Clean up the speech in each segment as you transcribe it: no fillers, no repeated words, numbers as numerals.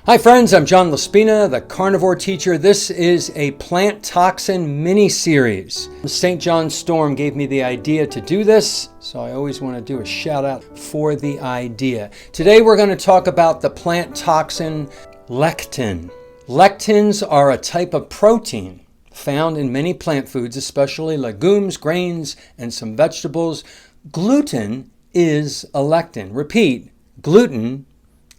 Hi friends, I'm John Laspina, the Carnivore Teacher. This is a plant toxin mini-series. St. John's Storm gave me the idea to do this, so I always want to do a shout out for the idea. Today we're going to talk about the plant toxin lectin. Lectins are a type of protein found in many plant foods, especially legumes, grains, and some vegetables. Gluten is a lectin. Repeat, gluten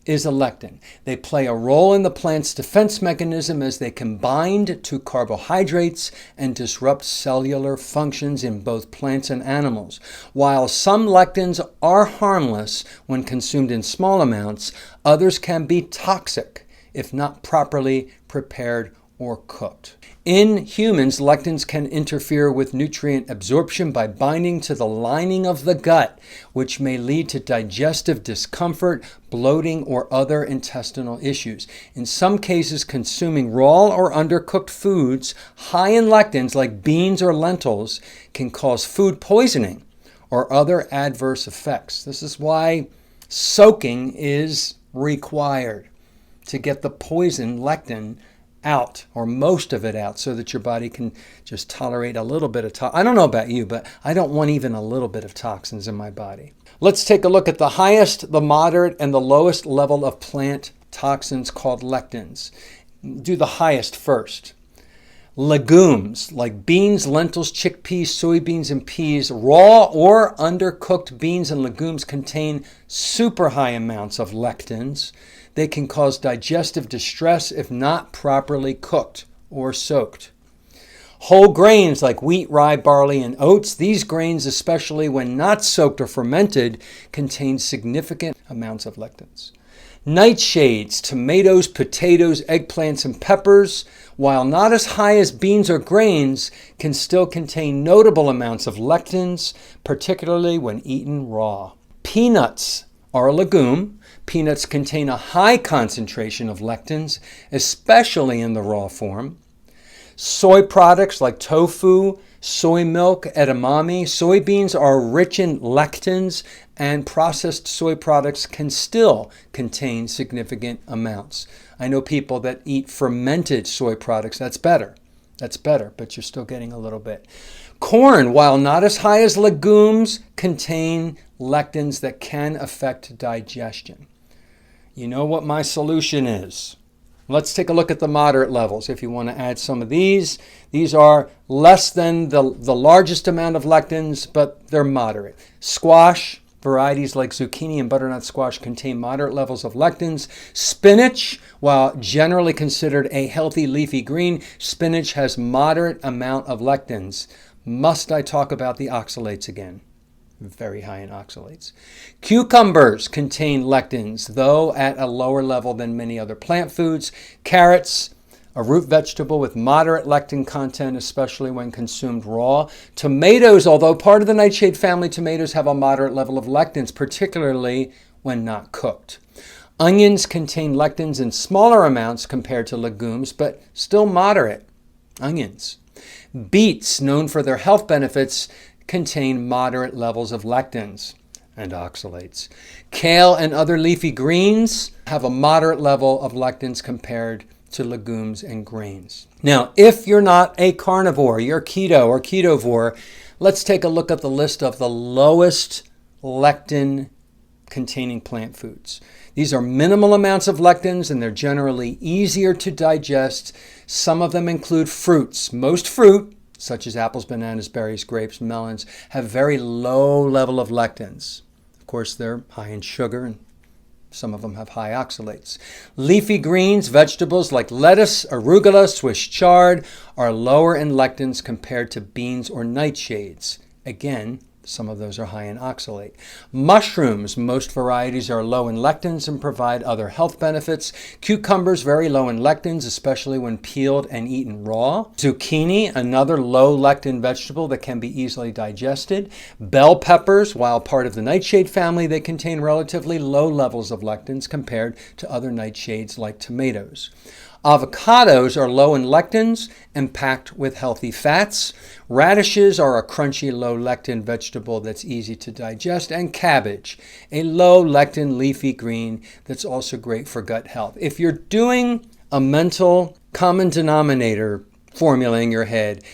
is a lectin. They play a role in the plant's defense mechanism as they can bind to carbohydrates and disrupt cellular functions in both plants and animals. While some lectins are harmless when consumed in small amounts, others can be toxic if not properly prepared or cooked. In humans, lectins can interfere with nutrient absorption by binding to the lining of the gut, which may lead to digestive discomfort, bloating, or other intestinal issues. In some cases, consuming raw or undercooked foods high in lectins, like beans or lentils, can cause food poisoning or other adverse effects. This is why soaking is required to get the poison lectin out, or most of it out, so that your body can just tolerate a little bit of I don't know about you, but I don't want even a little bit of toxins in my body. Let's take a look at the highest, the moderate, and the lowest level of plant toxins called lectins. Do the highest first. Legumes like beans, lentils, chickpeas, soybeans, and peas, raw or undercooked beans and legumes contain super high amounts of lectins. They can cause digestive distress if not properly cooked or soaked. Whole grains like wheat, rye, barley, and oats, these grains, especially when not soaked or fermented, contain significant amounts of lectins. Nightshades, tomatoes, potatoes, eggplants, and peppers, while not as high as beans or grains, can still contain notable amounts of lectins, particularly when eaten raw. Peanuts are a legume. Peanuts contain a high concentration of lectins, especially in the raw form. Soy products like tofu, soy milk, edamame, soybeans are rich in lectins, and processed soy products can still contain significant amounts. I know people that eat fermented soy products. That's better, but you're still getting a little bit. Corn, while not as high as legumes, contain lectins that can affect digestion. You know what my solution is. Let's take a look at the moderate levels. If you want to add some of these are less than the largest amount of lectins, but they're moderate. Squash, varieties like zucchini and butternut squash contain moderate levels of lectins. Spinach, while generally considered a healthy leafy green, spinach has moderate amount of lectins. Must I talk about the oxalates again? Very high in oxalates. Cucumbers contain lectins, though at a lower level than many other plant foods. Carrots, a root vegetable with moderate lectin content, especially when consumed raw. Tomatoes, although part of the nightshade family, tomatoes have a moderate level of lectins, particularly when not cooked. Onions contain lectins in smaller amounts compared to legumes, but still moderate. Onions. Beets, known for their health benefits, contain moderate levels of lectins and oxalates. Kale and other leafy greens have a moderate level of lectins compared to legumes and grains. Now, if you're not a carnivore, you're keto or ketovore, let's take a look at the list of the lowest lectin containing plant foods. These are minimal amounts of lectins, and they're generally easier to digest. Some of them include fruits. Most fruit, such as apples, bananas, berries, grapes, melons, have very low level of lectins. Of course, they're high in sugar, and some of them have high oxalates. Leafy greens, vegetables like lettuce, arugula, Swiss chard, are lower in lectins compared to beans or nightshades. Again, some of those are high in oxalate. Mushrooms, most varieties are low in lectins and provide other health benefits. Cucumbers, very low in lectins, especially when peeled and eaten raw. Zucchini, another low lectin vegetable that can be easily digested. Bell peppers, while part of the nightshade family, they contain relatively low levels of lectins compared to other nightshades like tomatoes. Avocados are low in lectins and packed with healthy fats. Radishes are a crunchy, low lectin vegetable vegetable that's easy to digest, and cabbage, a low lectin leafy green that's also great for gut health. If you're doing a mental common denominator formula in your head,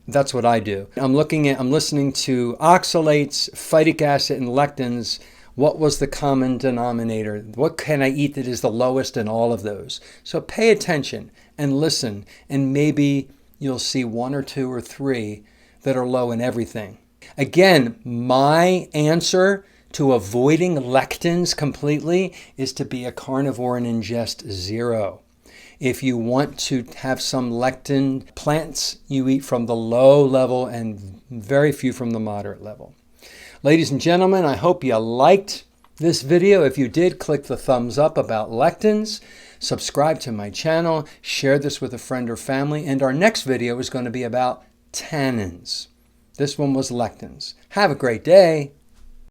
that's what I do. I'm listening to oxalates, phytic acid, and lectins. What was the common denominator? What can I eat that is the lowest in all of those? So pay attention and listen, and maybe you'll see one or two or three that are low in everything. Again, my answer to avoiding lectins completely is to be a carnivore and ingest 0. If you want to have some lectin plants, you eat from the low level and very few from the moderate level. Ladies and gentlemen, I hope you liked this video. If you did, click the thumbs up about lectins, subscribe to my channel, share this with a friend or family, and our next video is going to be about tannins. This one was lectins. Have a great day.